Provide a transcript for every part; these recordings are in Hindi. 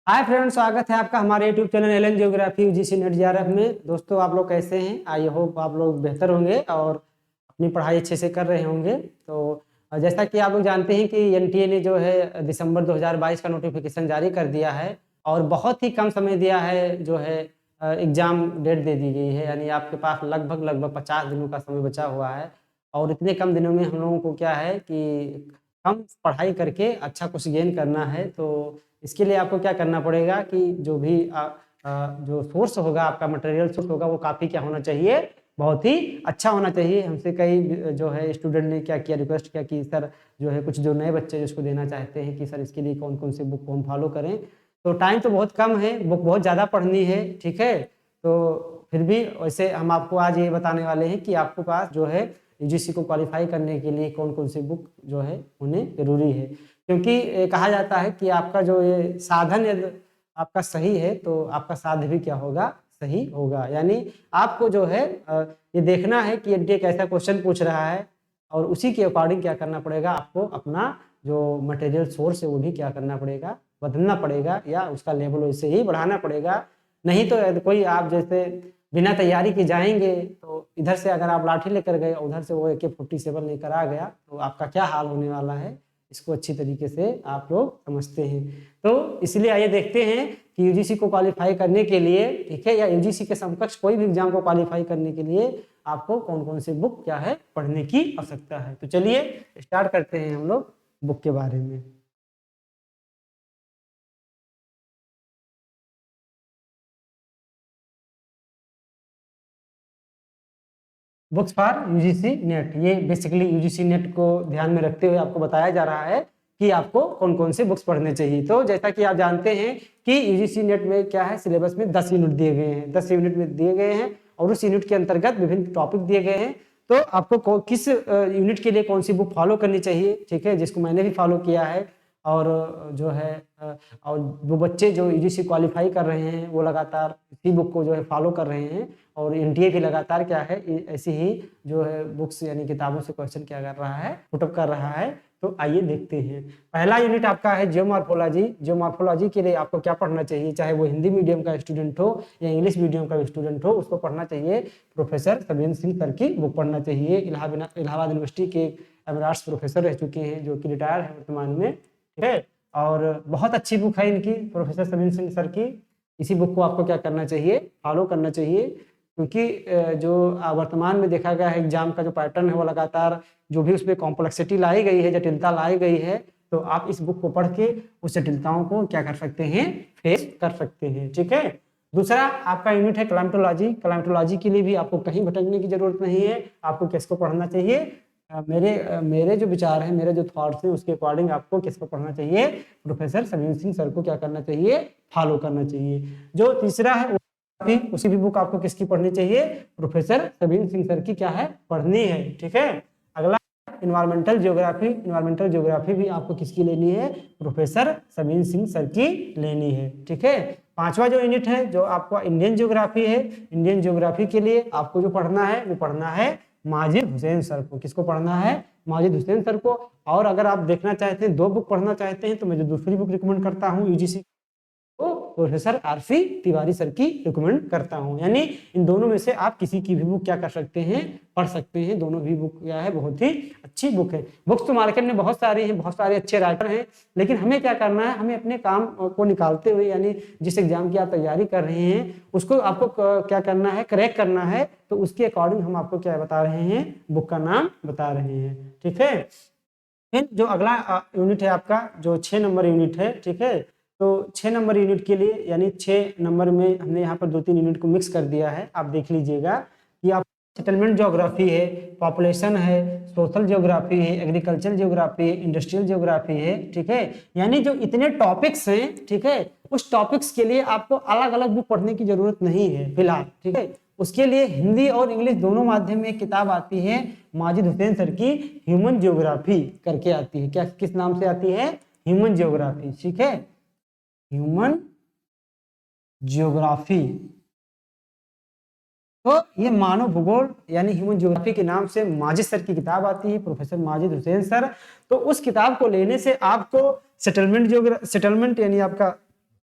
हाय फ्रेंड्स, स्वागत है आपका हमारे YouTube channel Allen geography UGC NET JRF में। दोस्तों, आप लोग कैसे हैं? आई होप आप लोग बेहतर होंगे और अपनी पढ़ाई अच्छे से कर रहे होंगे। तो जैसा कि आप लोग जानते हैं कि एनटीए ने जो है दिसंबर 2022 का नोटिफिकेशन जारी कर दिया है और बहुत ही कम समय दिया है, जो है एग्ज़ाम डेट दे दी गई है। यानी आपके पास लगभग 50 दिनों का समय बचा हुआ है और इतने कम दिनों में हम लोगों को क्या है कि कम पढ़ाई करके अच्छा कुछ गेन करना है। तो इसके लिए आपको क्या करना पड़ेगा कि जो भी जो सोर्स होगा, आपका मटेरियल सोर्स होगा, वो काफ़ी क्या होना चाहिए, बहुत ही अच्छा होना चाहिए। हमसे कई जो है स्टूडेंट ने क्या किया, रिक्वेस्ट किया कि सर जो है कुछ जो नए बच्चे जिसको देना चाहते हैं कि सर इसके लिए कौन कौन से बुक को हम फॉलो करें। तो टाइम तो बहुत कम है, बुक बहुत ज़्यादा पढ़नी है, ठीक है। तो फिर भी वैसे हम आपको आज ये बताने वाले हैं कि आपके पास जो है यूजीसी को क्वालिफाई करने के लिए कौन कौन सी बुक जो है होने जरूरी है। क्योंकि कहा जाता है कि आपका जो ये साधन यदि आपका सही है तो आपका साध्य भी क्या होगा, सही होगा। यानी आपको जो है ये देखना है कि एनटीए कैसा क्वेश्चन पूछ रहा है और उसी के अकॉर्डिंग क्या करना पड़ेगा, आपको अपना जो मटेरियल सोर्स है वो भी क्या करना पड़ेगा, बदलना पड़ेगा या उसका लेवल वैसे ही बढ़ाना पड़ेगा। नहीं तो यदि कोई आप जैसे बिना तैयारी के जाएंगे तो इधर से अगर आप लाठी लेकर गए, उधर से वो AK-47 लेकर आ गया तो आपका क्या हाल होने वाला है, इसको अच्छी तरीके से आप लोग समझते हैं। तो इसलिए आइए देखते हैं कि यूजीसी को क्वालिफाई करने के लिए, ठीक है, या यूजीसी के समकक्ष कोई भी एग्जाम को क्वालिफाई करने के लिए आपको कौन कौन से बुक क्या है पढ़ने की आवश्यकता है। तो चलिए स्टार्ट करते हैं हम लोग बुक के बारे में। बुक्स फॉर यूजीसी नेट, ये बेसिकली यूजीसी नेट को ध्यान में रखते हुए आपको बताया जा रहा है कि आपको कौन कौन से बुक्स पढ़ने चाहिए। तो जैसा कि आप जानते हैं कि यूजीसी नेट में क्या है, सिलेबस में 10 यूनिट दिए गए हैं, 10 यूनिट में दिए गए हैं और उस यूनिट के अंतर्गत विभिन्न टॉपिक दिए गए हैं। तो आपको किस यूनिट के लिए कौन सी बुक फॉलो करनी चाहिए, ठीक है, जिसको मैंने भी फॉलो किया है। और जो है और वो बच्चे जो यूजीसी क्वालिफाई कर रहे हैं वो लगातार इसी बुक को जो है फॉलो कर रहे हैं और एनटीए भी लगातार क्या है ऐसी ही जो है बुक्स यानी किताबों से क्वेश्चन क्या कर रहा है, पुटअप कर रहा है। तो आइए देखते हैं। पहला यूनिट आपका है जियोमॉर्फोलॉजी। जियोमॉर्फोलॉजी के लिए आपको क्या पढ़ना चाहिए, चाहे वो हिंदी मीडियम का स्टूडेंट हो या इंग्लिश मीडियम का स्टूडेंट हो, उसको पढ़ना चाहिए प्रोफेसर सबिन सिंह सर की बुक पढ़ना चाहिए। इलाहाबाद यूनिवर्सिटी के एमराट्स प्रोफेसर रह चुके हैं, जो कि रिटायर है वर्तमान में, ठीक है। और बहुत अच्छी बुक है इनकी, प्रोफेसर सबिन सिंह सर की। इसी बुक को आपको क्या करना चाहिए, फॉलो करना चाहिए। क्योंकि जो वर्तमान में देखा गया है एग्जाम का जो पैटर्न है वो लगातार जो भी उसमें कॉम्प्लेक्सिटी लाई गई है, जटिलता लाई गई है, तो आप इस बुक को पढ़ के उस जटिलताओं को क्या कर सकते हैं, फेस कर सकते हैं, ठीक है। दूसरा आपका यूनिट है क्लाइमेटोलॉजी। क्लाइमेटोलॉजी के लिए भी आपको कहीं भटकने की जरूरत नहीं है। आपको किसको पढ़ना चाहिए, मेरे जो विचार हैं, मेरे जो थॉट्स हैं, उसके अकॉर्डिंग आपको किसको पढ़ना चाहिए, प्रोफेसर सबिन सिंह सर को क्या करना चाहिए, फॉलो करना चाहिए। जो तीसरा है उसी भी बुक आपको किसकी पढ़नी चाहिए, प्रोफेसर सबिन सिंह सर की क्या है, पढ़नी है, ठीक है। अगला इन्वायरमेंटल ज्योग्राफी। इन्वायरमेंटल ज्योग्राफी भी आपको किसकी लेनी है, प्रोफेसर सबिन सिंह सर की लेनी है, ठीक है। पांचवा जो यूनिट है जो आपका इंडियन ज्योग्राफी है। इंडियन ज्योग्राफी के लिए आपको जो पढ़ना है वो पढ़ना है माजिद हुसैन सर को। किसको पढ़ना है, माजिद हुसैन सर को। और अगर आप देखना चाहते हैं, दो बुक पढ़ना चाहते हैं, तो मैं जो दूसरी बुक रिकमेंड करता हूँ यूजीसी को, प्रोफेसर आरसी तिवारी सर की रिकमेंड करता हूं। यानी इन दोनों में से आप किसी की भी बुक क्या कर सकते हैं, पढ़ सकते हैं। दोनों भी बुक क्या है, बहुत ही अच्छी बुक है। बुक्स तो मार्केट में बहुत सारी हैं, बहुत सारे अच्छे राइटर हैं, लेकिन हमें क्या करना है, हमें अपने काम को निकालते हुए, यानी जिस एग्जाम की आप तैयारी कर रहे हैं उसको आपको क्या करना है, क्रैक करना है। तो उसके अकॉर्डिंग हम आपको क्या बता रहे हैं, बुक का नाम बता रहे हैं, ठीक है। फिर जो अगला यूनिट है आपका, जो 6 नंबर यूनिट है, ठीक है। तो 6 नंबर यूनिट के लिए, यानी 6 नंबर में हमने यहाँ पर 2-3 यूनिट को मिक्स कर दिया है। आप देख लीजिएगा कि आप सेटलमेंट ज्योग्राफी है, पॉपुलेशन है, सोशल ज्योग्राफी है, एग्रीकल्चर ज्योग्राफी है, इंडस्ट्रियल ज्योग्राफी है, ठीक है। यानी जो इतने टॉपिक्स हैं, ठीक है, उस टॉपिक्स के लिए आपको अलग अलग बुक पढ़ने की जरूरत नहीं है फिलहाल, ठीक है। उसके लिए हिंदी और इंग्लिश दोनों माध्यम में एक किताब आती है माजिद हुसैन सर की, ह्यूमन ज्योग्राफी करके आती है। क्या, किस नाम से आती है, ह्यूमन ज्योग्राफी, ठीक है, ह्यूमन ज्योग्राफी। तो ये मानव भूगोल यानी ह्यूमन ज्योग्राफी के नाम से माजिद सर की किताब आती है, प्रोफेसर माजिद हुसैन सर। तो उस किताब को लेने से आपको सेटलमेंट यानी आपका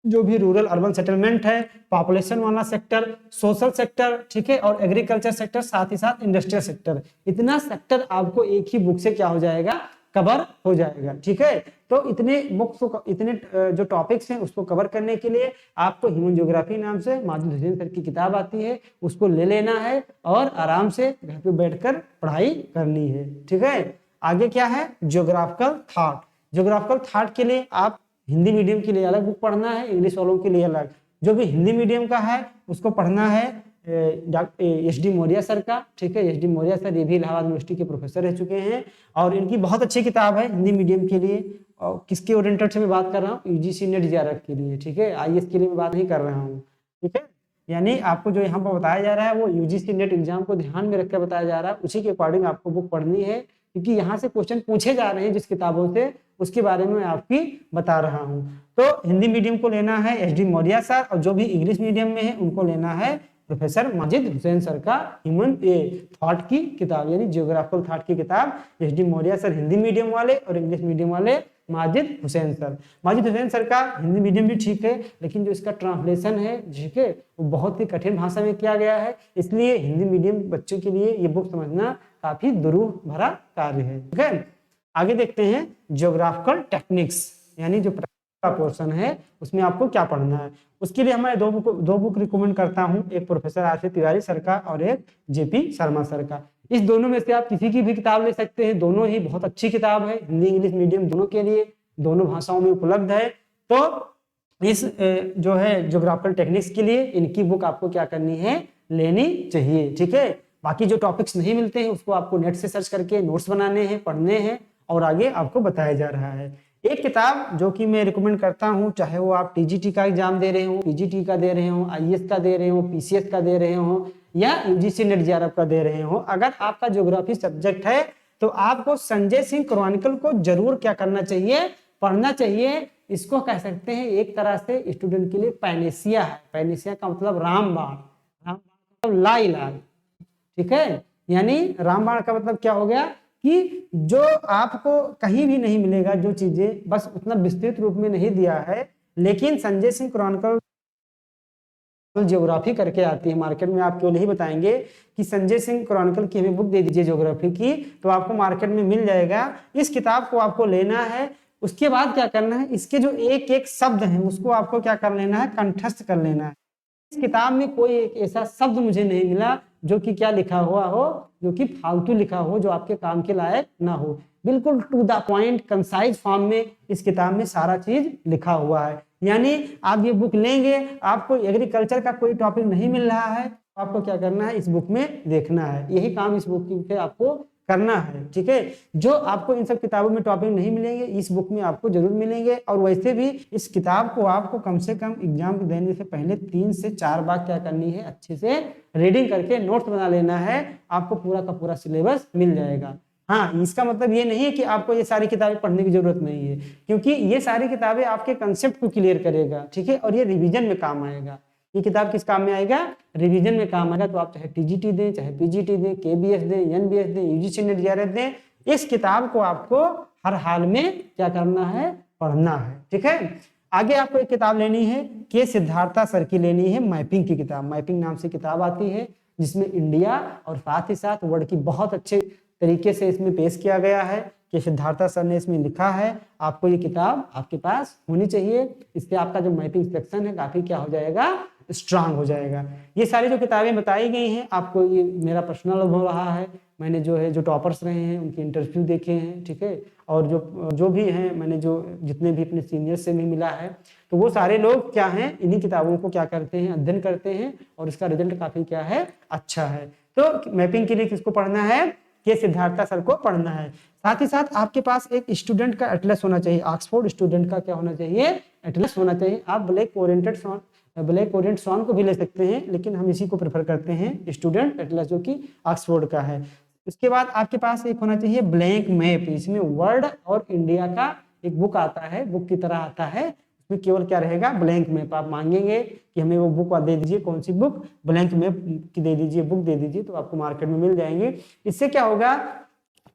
जो भी रूरल अर्बन सेटलमेंट है, पॉपुलेशन वाला सेक्टर, सोशल सेक्टर, ठीक है, और एग्रीकल्चर सेक्टर, साथ ही साथ इंडस्ट्रियल सेक्टर, इतना सेक्टर आपको एक ही बुक से क्या हो जाएगा, कवर हो जाएगा। ठीक है, तो इतने बुक्स को, इतने जो टॉपिक्स हैं उसको कवर करने के लिए आपको ह्यूमन ज्योग्राफी नाम से माजिद हुसैन सर की किताब आती है, उसको ले लेना है और आराम से घर पे बैठकर पढ़ाई करनी है। ठीक है, आगे क्या है, ज्योग्राफिकल थॉट। ज्योग्राफिकल थॉट के लिए आप हिंदी मीडियम के लिए अलग बुक पढ़ना है, इंग्लिश वालों के लिए अलग। जो भी हिंदी मीडियम का है उसको पढ़ना है एच.डी. मौर्य सर का। ठीक है, एच.डी. मौर्य सर ये भी इलाहाबाद यूनिवर्सिटी के प्रोफेसर रह चुके हैं और इनकी बहुत अच्छी किताब है हिंदी मीडियम के लिए। और किसके ओरिएंटेड से मैं बात कर रहा हूँ, यूजीसी नेट जेआरएफ के लिए। ठीक है, आईएएस के लिए मैं बात नहीं कर रहा हूँ। ठीक है, यानी आपको जो यहाँ पर बताया जा रहा है वो यूजीसी नेट एग्जाम को ध्यान में रखकर बताया जा रहा है, उसी के अकॉर्डिंग आपको बुक पढ़नी है, क्योंकि यहाँ से क्वेश्चन पूछे जा रहे हैं जिस किताबों से, उसके बारे में आपकी बता रहा हूँ। तो हिंदी मीडियम को लेना है एच.डी. मौर्य सर, और जो भी इंग्लिश मीडियम में है उनको लेना है प्रोफेसर माजिद हुसैन सर का ह्यूमन थॉट की किताब, यानी जियोग्राफिकल थॉट की किताब। H D. Maurya sir Hindi medium वाले और इंग्लिश मीडियम वाले माजिद हुसैन सर। माजिद हुसैन सर का हिंदी मीडियम भी ठीक है, लेकिन जो इसका ट्रांसलेशन है, ठीक है, वो बहुत ही कठिन भाषा में किया गया है, इसलिए हिंदी मीडियम बच्चों के लिए ये बुक समझना काफी दुरूह भरा कार्य है। ठीक है, आगे देखते हैं ज्योग्राफिकल टेक्निक्स, यानी जो का पोर्शन है उसमें आपको क्या पढ़ना है। उसके लिए मैं दो बुक रिकमेंड करता हूँ, एक प्रोफेसर आर.सी. तिवारी सर का और एक जे.पी. शर्मा सर का। इस दोनों में से आप किसी की भी किताब ले सकते हैं, दोनों ही बहुत अच्छी किताब है, हिंदी इंग्लिश मीडियम दोनों के लिए, दोनों भाषाओं में उपलब्ध है। तो इस जो है ज्योग्राफिकल टेक्निक्स के लिए इनकी बुक आपको क्या करनी है, लेनी चाहिए। ठीक है, बाकी जो टॉपिक्स नहीं मिलते हैं उसको आपको नेट से सर्च करके नोट्स बनाने हैं, पढ़ने हैं, और आगे आपको बताया जा रहा है। एक किताब जो कि मैं रिकमेंड करता हूं, चाहे वो आप टीजीटी का एग्जाम दे रहे हो, पीजीटी का दे रहे हो, आईएएस का दे रहे हो, पीसीएस का दे रहे हो, या यूजीसी नेट जेआरएफ का दे रहे हो, अगर आपका ज्योग्राफी सब्जेक्ट है तो आपको संजय सिंह क्रॉनिकल को जरूर क्या करना चाहिए, पढ़ना चाहिए। इसको कह सकते हैं एक तरह से स्टूडेंट के लिए पैनेसिया है। पैनेसिया का मतलब रामबाण, रामबाण मतलब लाइलाज। ठीक है, यानी रामबाण का मतलब क्या हो गया कि जो आपको कहीं भी नहीं मिलेगा, जो चीजें बस उतना विस्तृत रूप में नहीं दिया है, लेकिन संजय सिंह क्रॉनिकल ज्योग्राफी करके आती है मार्केट में। आप क्यों नहीं बताएंगे कि संजय सिंह क्रॉनिकल की हमें बुक दे दीजिए ज्योग्राफी की, तो आपको मार्केट में मिल जाएगा। इस किताब को आपको लेना है। उसके बाद क्या करना है, इसके जो एक एक शब्द हैं उसको आपको क्या कर लेना है, कंठस्थ कर लेना है। इस किताब में कोई एक ऐसा शब्द मुझे नहीं मिला जो कि क्या लिखा हुआ हो, जो कि फालतू लिखा हो, जो आपके काम के लायक ना हो। बिल्कुल to the point concise form में इस किताब में सारा चीज लिखा हुआ है। यानी आप ये बुक लेंगे, आपको एग्रीकल्चर का कोई टॉपिक नहीं मिल रहा है, आपको क्या करना है, इस बुक में देखना है। यही काम इस बुक पे आपको करना है। ठीक है, जो आपको इन सब किताबों में टॉपिक नहीं मिलेंगे, इस बुक में आपको जरूर मिलेंगे। और वैसे भी इस किताब को आपको कम से कम एग्जाम देने से पहले 3 से 4 बार क्या करनी है, अच्छे से रीडिंग करके नोट्स बना लेना है, आपको पूरा का पूरा सिलेबस मिल जाएगा। हाँ, इसका मतलब ये नहीं है कि आपको ये सारी किताबें पढ़ने की जरूरत नहीं है, क्योंकि ये सारी किताबें आपके कंसेप्ट को क्लियर करेगा। ठीक है, और ये रिवीजन में काम आएगा। ये किताब किस काम में आएगा, रिवीजन में काम आएगा। तो आप चाहे टीजीटी दें, चाहे पीजीटी दें, केबीएस दें, एनबीएस दें, यूजीसी नेट जेआरएफ दें, इस किताब को आपको हर हाल में क्या करना है, पढ़ना है। ठीक है, आगे आपको एक किताब लेनी है, के सिद्धार्था सर की लेनी है, मैपिंग की किताब। मैपिंग नाम से किताब आती है, जिसमें इंडिया और साथ ही साथ वर्ल्ड की बहुत अच्छे तरीके से इसमें पेश किया गया है, कि सिद्धार्था सर ने इसमें लिखा है। आपको ये किताब आपके पास होनी चाहिए। इससे आपका जो मैपिंग सेक्शन है काफी क्या हो जाएगा, स्ट्रांग हो जाएगा। ये सारी जो किताबें बताई गई हैं, आपको ये मेरा पर्सनल अनुभव रहा है। मैंने जो है, जो टॉपर्स रहे हैं उनके इंटरव्यू देखे हैं। ठीक है, और जो भी हैं, मैंने जो जितने भी अपने सीनियर से भी मिला है, तो वो सारे लोग क्या हैं, इन्हीं किताबों को क्या करते हैं, अध्ययन करते हैं, और इसका रिजल्ट काफी क्या है, अच्छा है। तो मैपिंग के लिए किसको पढ़ना है, के सिद्धार्था सर को पढ़ना है। साथ ही साथ आपके पास एक स्टूडेंट का एटलस होना चाहिए, ऑक्सफोर्ड स्टूडेंट का क्या होना चाहिए, एटलस होना चाहिए। आप ब्लैक ओरिएंट सॉन को भी ले सकते हैं, लेकिन हम इसी को प्रेफर करते हैं, स्टूडेंट एटलस, जो कि ऑक्सफोर्ड का है। उसके बाद आपके पास एक होना चाहिए ब्लैंक मैप। इसमें वर्ल्ड और इंडिया का एक बुक आता है, बुक की तरह आता है, उसमें केवल क्या रहेगा, ब्लैंक मैप। आप मांगेंगे कि हमें वो बुक दे दीजिए, कौन सी बुक, ब्लैंक मैप की दे दीजिए, बुक दे दीजिए, तो आपको मार्केट में मिल जाएंगे। इससे क्या होगा,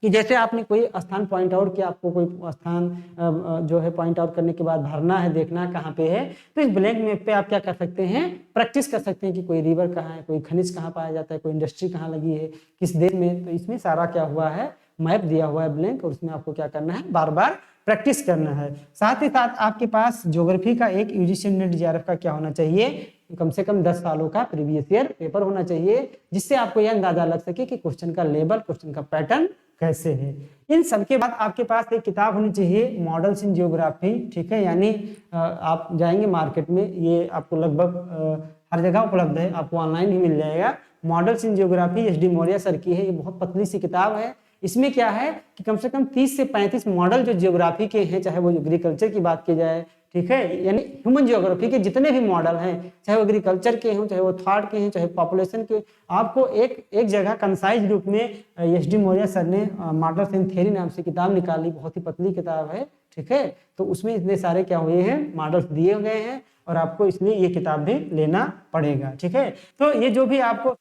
कि जैसे आपने कोई स्थान पॉइंट आउट किया, आपको कोई स्थान जो है पॉइंट आउट करने के बाद भरना है, देखना है कहाँ पे है, तो इस ब्लैंक मैप पे आप क्या कर सकते हैं, प्रैक्टिस कर सकते हैं कि कोई रिवर कहाँ है, कोई खनिज कहाँ पाया जाता है, कोई इंडस्ट्री कहाँ लगी है, किस देश में। तो इसमें सारा क्या हुआ है, मैप दिया हुआ है ब्लैंक, और उसमें आपको क्या करना है, बार बार प्रैक्टिस करना है। साथ ही साथ आपके पास ज्योग्राफी का एक यूजीसी नेट जेआरएफ का क्या होना चाहिए, कम से कम 10 सालों का प्रीवियस ईयर पेपर होना चाहिए, जिससे आपको यह अंदाजा लग सके कि क्वेश्चन का लेवल, क्वेश्चन का पैटर्न कैसे है। इन सब के बाद आपके पास एक किताब होनी चाहिए, मॉडल्स इन जियोग्राफी, ठीक है। यानी आप जाएंगे मार्केट में, ये आपको लगभग हर जगह उपलब्ध है, आपको ऑनलाइन ही मिल जाएगा। Models in geography H D Maurya sir की है, ये बहुत पतली सी किताब है। इसमें क्या है कि कम से कम 30 से 35 मॉडल जो जियोग्राफी के हैं, चाहे वो एग्रीकल्चर की बात की जाए, ठीक है, यानी ह्यूमन जियोग्राफी के जितने भी मॉडल हैं, चाहे वो एग्रीकल्चर के हों, चाहे वो थॉट के हैं, चाहे पॉपुलेशन के, आपको एक जगह कंसाइज रूप में एच डी मौर्य सर ने मॉडल्स इन थ्योरी नाम से किताब निकाली, बहुत ही पतली किताब है, ठीक है। तो उसमें इतने सारे क्या हुए हैं, मॉडल्स दिए गए हैं, और आपको इसलिए ये किताब भी लेना पड़ेगा, ठीक है। तो ये जो भी आपको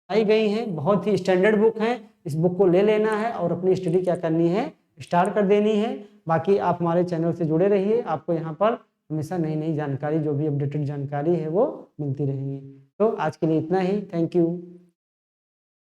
आई गई हैं, बहुत ही स्टैंडर्ड बुक हैं, इस बुक को ले लेना है और अपनी स्टडी क्या करनी है, स्टार्ट कर देनी है। बाकी आप हमारे चैनल से जुड़े रहिए, आपको यहाँ पर हमेशा नई नई जानकारी, जो भी अपडेटेड जानकारी है वो मिलती रहेंगी। तो आज के लिए इतना ही, थैंक यू।